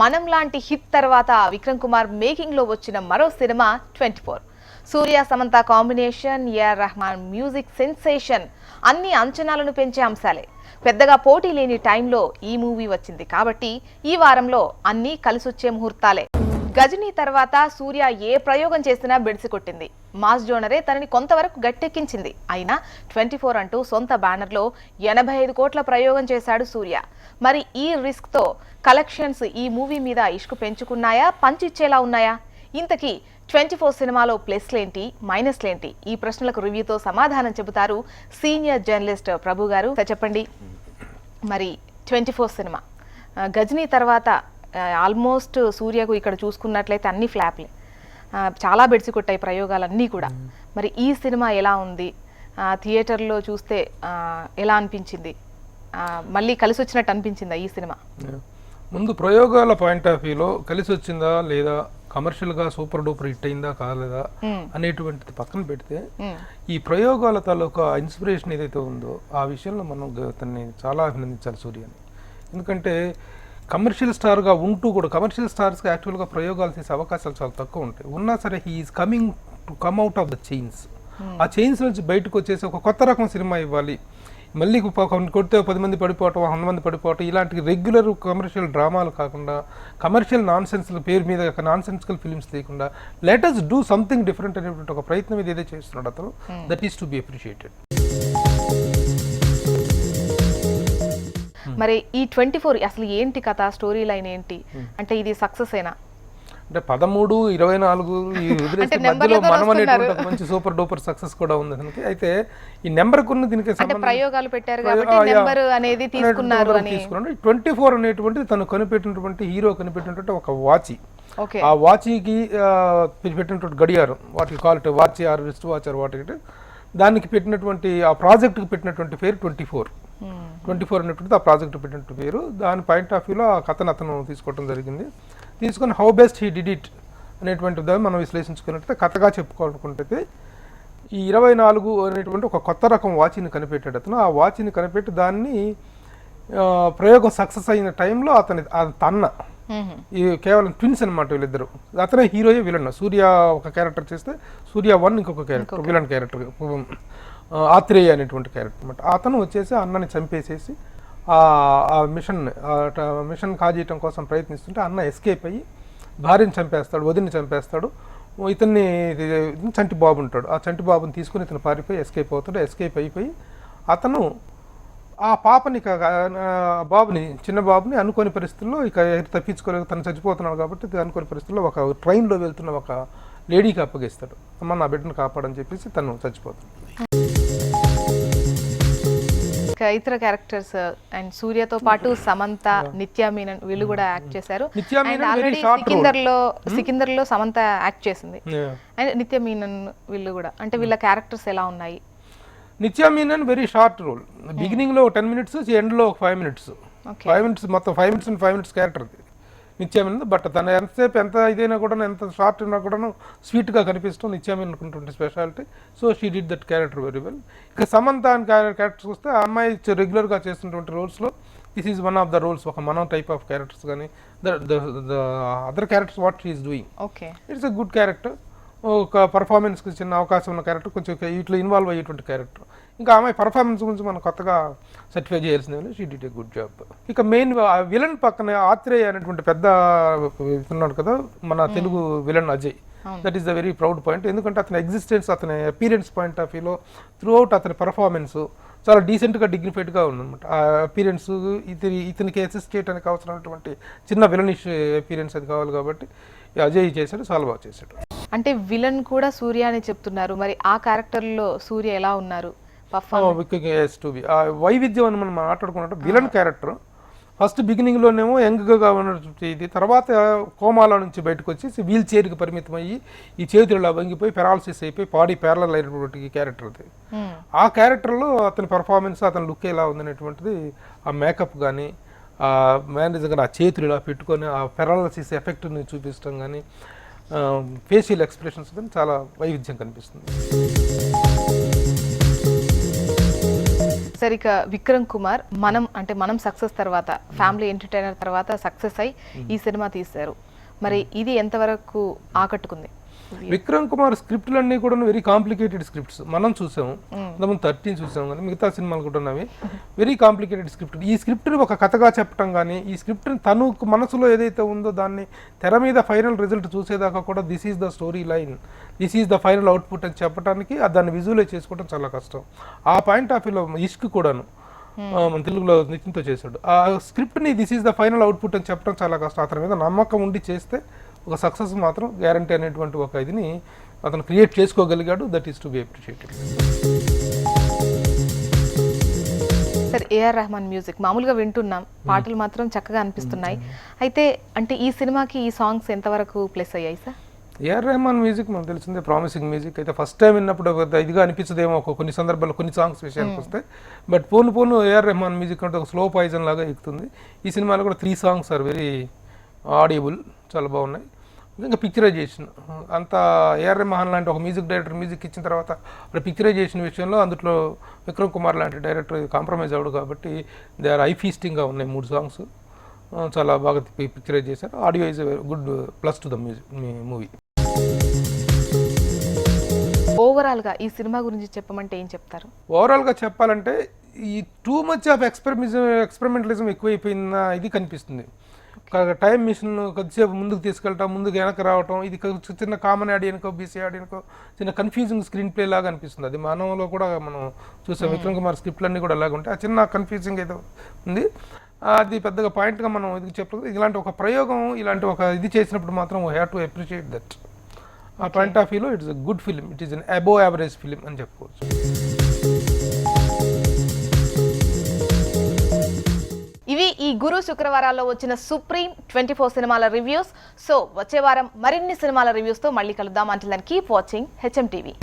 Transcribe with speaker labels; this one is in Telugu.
Speaker 1: మనం లాంటి హిట్ తర్వాత విక్రమ్ కుమార్ మేకింగ్ లో వచ్చిన మరో cinema 24. Suriya Samantha combination, AR Rahman music sensation అన్ని అంచనాలను పెంచే అంశాలే. పెద్దగా పోటీ లేని టైంలో ఈ మూవీ వచ్చింది కాబట్టి ఈ వారంలో అన్నీ కలిసొచ్చే ముహూర్తాలే. గజనీ తర్వాత సూర్య ఏ ప్రయోగం చేసినా బెడిసి కొట్టింది. మాస్ జోనరే తనని కొంతవరకు గట్టెక్కించింది. అయినా 24 అంటూ సొంత బ్యానర్లో 85 కోట్ల ప్రయోగం చేశాడు సూర్య. మరి ఈ రిస్క్తో కలెక్షన్స్ ఈ మూవీ మీద ఇష్కు పెంచుకున్నాయా, పంచిచ్చేలా ఉన్నాయా? ఇంతకీ 24 సినిమాలో ప్లస్లేంటి, మైనస్లేంటి? ఈ ప్రశ్నలకు రివ్యూతో సమాధానం చెబుతారు సీనియర్ జర్నలిస్ట్ ప్రభు గారు. చెప్పండి, మరి 24 సినిమా గజనీ తర్వాత ఆల్మోస్ట్ సూర్యకు ఇక్కడ చూసుకున్నట్లయితే అన్ని ఫ్లాప్లే, చాలా బెడిసి కొట్టాయి ప్రయోగాలన్నీ కూడా. మరి ఈ సినిమా ఎలా ఉంది? థియేటర్లో చూస్తే ఎలా అనిపించింది? మళ్ళీ కలిసి వచ్చినట్టు అనిపించిందా ఈ సినిమా?
Speaker 2: ముందు ప్రయోగాల పాయింట్ ఆఫ్ వ్యూలో కలిసి వచ్చిందా లేదా, కమర్షియల్గా సూపర్ డూపర్ హిట్ అయిందా కాలేదా అనేటువంటిది పక్కన పెడితే, ఈ ప్రయోగాల తాలూకా ఇన్స్పిరేషన్ ఏదైతే ఉందో ఆ విషయంలో మనం అతన్ని చాలా అభినందించాలి సూర్యని. ఎందుకంటే కమర్షియల్ స్టార్గా ఉంటూ కూడా కమర్షియల్ స్టార్స్కి యాక్చువల్గా ప్రయోగాలు చేసే అవకాశాలు చాలా తక్కువ ఉంటాయి. ఉన్నా సరే he's coming to come out of the chains. ఆ చైన్స్ నుంచి బయటకు వచ్చేసి ఒక కొత్త రకం సినిమా ఇవ్వాలి, మళ్ళీ కొడితే 10 మంది పడిపోవటం, 100 మంది పడిపోవటం, ఇలాంటి రెగ్యులర్ కమర్షియల్ డ్రామాలు కాకుండా, కమర్షియల్ నాన్సెన్స్ల పేరు మీద నాన్సెన్సికల్ ఫిల్మ్స్ లేకుండా let us do something different అనేటువంటి ఒక ప్రయత్నం ఏదైతే చేస్తున్నాడు అతను, that is to be appreciated.
Speaker 1: మరి ఈ 24 అసలు ఏంటి కథ, స్టోరీ లైన్ ఏంటి? అంటే ఇది సక్సెస్ అయినా
Speaker 2: అంటే 13, 24 ఈ వదిలేసి మధ్యలో మనం అనేటువంటి ఒక మంచి సూపర్ డూపర్ సక్సెస్ కూడా ఉంది అతనికి. అయితే ఈ నెంబర్ కొన్ని దీనికి
Speaker 1: ప్రయోగాలు పెట్టారు కాబట్టి నెంబర్ అనేది తీసుకున్నారు అని
Speaker 2: 24 అనేటువంటిది తను కనిపెట్టినటువంటి హీరో కనిపెట్టినటువంటి ఒక వాచి. ఆ వాచికి పెట్టినటువంటి గడియారం, వాటికి call watch or wrist watch or వాటి, దానికి పెట్టినటువంటి ఆ ప్రాజెక్ట్కి పెట్టినటువంటి పేరు 24 అనేటువంటిది ఆ ప్రాజెక్ట్ పెట్టినట్టు పేరు. దాని పాయింట్ ఆఫ్ వ్యూలో ఆ కథను అతను తీసుకోవడం జరిగింది. తీసుకొని how best he did it అనేటువంటి దాన్ని మనం విశ్లేషించుకున్నట్లయితే, కథగా చెప్పుకోవాలనుకుంటే ఈ 24 అనేటువంటి ఒక కొత్త రకం వాచ్ని కనిపెట్టాడు అతను. ఆ వాచ్ని కనిపెట్టి దాన్ని ప్రయోగం సక్సెస్ అయిన టైంలో తన్న ఈ కేవలం ట్విన్స్ అనమాట వీళ్ళిద్దరు. అతనే హీరోయే విలన్. సూర్య ఒక క్యారెక్టర్ చేస్తే సూర్య 1 ఇంకొక క్యారెక్టర్ విలన్ క్యారెక్టర్ ఆత్రేయ అనేటువంటి క్యారెక్టర్ అనమాట. అతను వచ్చేసి అన్నని చంపేసేసి ఆ మిషన్ కాజేయటం కోసం ప్రయత్నిస్తుంటే అన్న ఎస్కేప్ అయ్యి భార్యని చంపేస్తాడు, వదిని చంపేస్తాడు. ఇతన్ని చంటి బాబు ఉంటాడు, ఆ చంటి బాబుని తీసుకుని ఇతను పారిపోయి ఎస్కేప్ అవుతాడు. ఎస్కేప్ అయిపోయి అతను ఆ పాపని బాబుని చిన్న బాబుని అనుకోని పరిస్థితుల్లో ఇక తప్పించుకోలేక తను చచ్చిపోతున్నాడు కాబట్టి అనుకోని పరిస్థితుల్లో ఒక ట్రైన్లో వెళ్తున్న ఒక లేడీకి అప్పగిస్తాడు. అమ్మ నా బిడ్డను కాపాడని చెప్పేసి తను చచ్చిపోతాడు.
Speaker 1: ఇతర క్యారెక్టర్స్ అండ్ సూర్యతో పాటు సమంత, నిత్య మీనన్ వీళ్ళు కూడా యాక్ట్ చేశారు. సికిందర్లో సమంత యాక్ట్ చేసింది అండ్ నిత్య మీనన్ వీళ్ళు కూడా. అంటే వీళ్ళ క్యారెక్టర్స్ ఎలా ఉన్నాయి?
Speaker 2: Nithya Menen very short role. Beginning లో 10 minutes, ఎండ్ లో 5 minutes. 5 minutes మొత్తం 5 minutes and 5 minutes క్యారెక్టర్ నిత్య మీనన్. బట్ తన ఎంతసేపు ఎంత ఇదైనా కూడా, ఎంత షార్ట్ అయినా కూడా స్వీట్గా కనిపిస్తాం నిత్య మీనన్ అనుకుంటుంటే speciality. So she did that character very well. ఇక సమంత అని క్యారెక్టర్స్ వస్తే ఆ అమ్మాయి రెగ్యులర్గా చేస్తున్నటువంటి రోల్స్లో this is one of the roles. ఒక మనం టైప్ ఆఫ్ క్యారెక్టర్స్ కానీ the other characters what she is doing, it's a good character. ఒక పర్ఫార్మెన్స్కి చిన్న అవకాశం ఉన్న క్యారెక్టర్, కొంచెం వీటిలో ఇన్వాల్వ్ అయ్యేటువంటి క్యారెక్టర్. ఇంకా ఆమె పర్ఫార్మెన్స్ గురించి మనం కొత్తగా సర్టిఫై చేయాల్సింది, she did a good job. ఇక మెయిన్ విలన్ పక్కన ఆత్రేయ అనేటువంటి పెద్ద ఉన్నాడు కదా మన Telugu villain Ajay. That is the very proud point. ఎందుకంటే అతని ఎగ్జిస్టెన్స్, అతని అపీరెన్స్ పాయింట్ ఆఫ్ వ్యూలో త్రూ అవుట్ అతని పర్ఫార్మెన్స్ చాలా డీసెంట్గా డిగ్నిఫైడ్గా ఉందన్నమాట. ఆ అపీరెన్స్ ఇతనికి అసిస్ట్ చేయడానికి అవసరమైనటువంటి చిన్న విలనిష్ అపీరెన్స్ అది కావాలి కాబట్టి అజయ్ చేశాడు, చాలా బాగా చేశాడు.
Speaker 1: అంటే విలన్ కూడా సూర్య అని చెప్తున్నారు, మరి ఆ క్యారెక్టర్లో సూర్య ఎలా ఉన్నారు?
Speaker 2: వైవిధ్యం అని మనం మాట్లాడుకున్నట్టు విలన్ క్యారెక్టర్ ఫస్ట్ బిగినింగ్లోనేమో యంగ్గా ఉన్నటువంటి ఇది, తర్వాత కోమాల నుంచి బయటకు వచ్చేసి వీల్ చైర్కి పరిమితం అయ్యి ఈ చేతులు వంగిపోయి పెరాలసిస్ అయిపోయి బాడీ ప్యారలల్ అయినటువంటి క్యారెక్టర్ అది. ఆ క్యారెక్టర్లో అతని పర్ఫార్మెన్స్, అతని లుక్ ఎలా ఉందనేటువంటిది, ఆ మేకప్ కానీ, ఆ మేనేజర్ కానీ ఆ చేతులు ఇలా పెట్టుకొని ఆ పెరాలసిస్ ఎఫెక్ట్ని చూపించడం కానీ, ఫేషియల్ ఎక్స్ప్రెషన్స్ కానీ చాలా వైవిధ్యం కనిపిస్తుంది.
Speaker 1: సరే, ఇక విక్రమ్ కుమార్ మనం సక్సెస్ తర్వాత ఫ్యామిలీ ఎంటర్టైనర్ తర్వాత సక్సెస్ అయి ఈ సినిమా తీశారు. మరి ఇది ఎంతవరకు ఆకట్టుకుంది?
Speaker 2: విక్రమ్ కుమార్ స్క్రిప్ట్లన్నీ కూడా వెరీ కాంప్లికేటెడ్ స్క్రిప్ట్స్ మనం చూసాము. 13 చూసాము, కానీ మిగతా సినిమాలు కూడా ఉన్నవి వెరీ కాంప్లికేటెడ్ స్క్రిప్ట్. ఈ స్క్రిప్ట్ని ఒక కథగా చెప్పడం కానీ, ఈ స్క్రిప్ట్ని తను మనసులో ఏదైతే ఉందో దాన్ని తెర మీద ఫైనల్ రిజల్ట్ చూసేదాకా కూడా this is the story line, this is the final output అని చెప్పడానికి దాన్ని విజువలైజ్ చేసుకోవడం చాలా కష్టం. ఆ పాయింట్ ఆఫ్ వ్యూలో ఇష్క్ కూడాను మన తెలుగులో నితిన్తో చేశాడు. ఆ స్క్రిప్ట్ని this is the final output అని చెప్పడం చాలా కష్టం. అతని మీద నమ్మకం ఉండి చేస్తే ఒక సక్సెస్ మాత్రం గ్యారంటీ అనేటువంటి ఒక ఇదిని అతను క్రియేట్ చేసుకోగలిగాడు. That is to be appreciated.
Speaker 1: Sir, AR Rahman music మామూలుగా వింటున్నాం, పాటలు మాత్రం చక్కగా అనిపిస్తున్నాయి. అయితే అంటే ఈ సినిమాకి ఈ సాంగ్స్ ఎంతవరకు ప్లస్ అయ్యాయి సార్?
Speaker 2: ఏఆర్ రెహమాన్ మ్యూజిక్ మనకు తెలిసిందే ప్రామిసింగ్ మ్యూజిక్. అయితే ఫస్ట్ టైం విన్నప్పుడు ఇదిగా అనిపించదేమో కొన్ని సందర్భాల్లో కొన్ని సాంగ్స్ విషయానికి వస్తే. బట్ పోను ఏఆర్ రెహమాన్ మ్యూజిక్ అంటే ఒక స్లో పాయిజన్ లాగా ఎక్కుతుంది. ఈ సినిమాలో కూడా 3 సాంగ్స్ ఆర్ వెరీ ఆడియబుల్, చాలా బాగున్నాయి. ఇంకా పిక్చరైజేషన్ అంతా ఏఆర్ రెహమాన్ లాంటి ఒక మ్యూజిక్ డైరెక్టర్ మ్యూజిక్ ఇచ్చిన తర్వాత పిక్చరైజేషన్ విషయంలో అందులో విక్రమ్ కుమార్ లాంటి డైరెక్టర్ కాంప్రమైజ్ అవ్వడు కాబట్టి దే ఆర్ ఐ ఫీస్టింగ్గా ఉన్నాయి 3 సాంగ్స్. చాలా బాగా పిక్చరైజ్ చేశారు. Audio is good plus to the movie.
Speaker 1: ఓవరాల్గా ఈ సినిమా గురించి చెప్పమంటే ఏం చెప్తారు?
Speaker 2: ఓవరాల్గా చెప్పాలంటే ఈ టూ మచ్ ఆఫ్ ఎక్స్పెరిమెంటలిజం ఎక్కువైపోయిన ఇది కనిపిస్తుంది. టైం మిషన్ కొద్దిసేపు ముందుకు తీసుకెళ్ళటం, ముందుకు వెనక్కి రావటం, ఇది చిన్న కామన్ ఆడియన్కో బీసీ ఆడియన్కో చిన్న కన్ఫ్యూజింగ్ స్క్రీన్ ప్లే లాగా అనిపిస్తుంది. అది మానవులో కూడా మనం చూసాం. విక్రమ్ కుమార్ స్క్రిప్ట్లన్నీ కూడా అలాగే ఉంటాయి. ఆ చిన్న కన్ఫ్యూజింగ్ ఏదో ఉంది. అది పెద్దగా పాయింట్గా మనం ఇది చెప్పదు. ఇలాంటి ఒక ప్రయోగం, ఇలాంటి ఒక ఇది చేసినప్పుడు మాత్రం we have to appreciate that. ఆ పాయింట్ ఆఫ్ వ్యూలో it's a good film, it is an above average film అని చెప్పుకోవచ్చు.
Speaker 1: ఇవి ఈ గురు శుక్రవారాల్లో వచ్చిన సుప్రీం 24 సినిమాల రివ్యూస్. సో వచ్చే వారం మరిన్ని సినిమాల రివ్యూస్తో మళ్ళీ కలుద్దాం. Until then keep watching HM TV.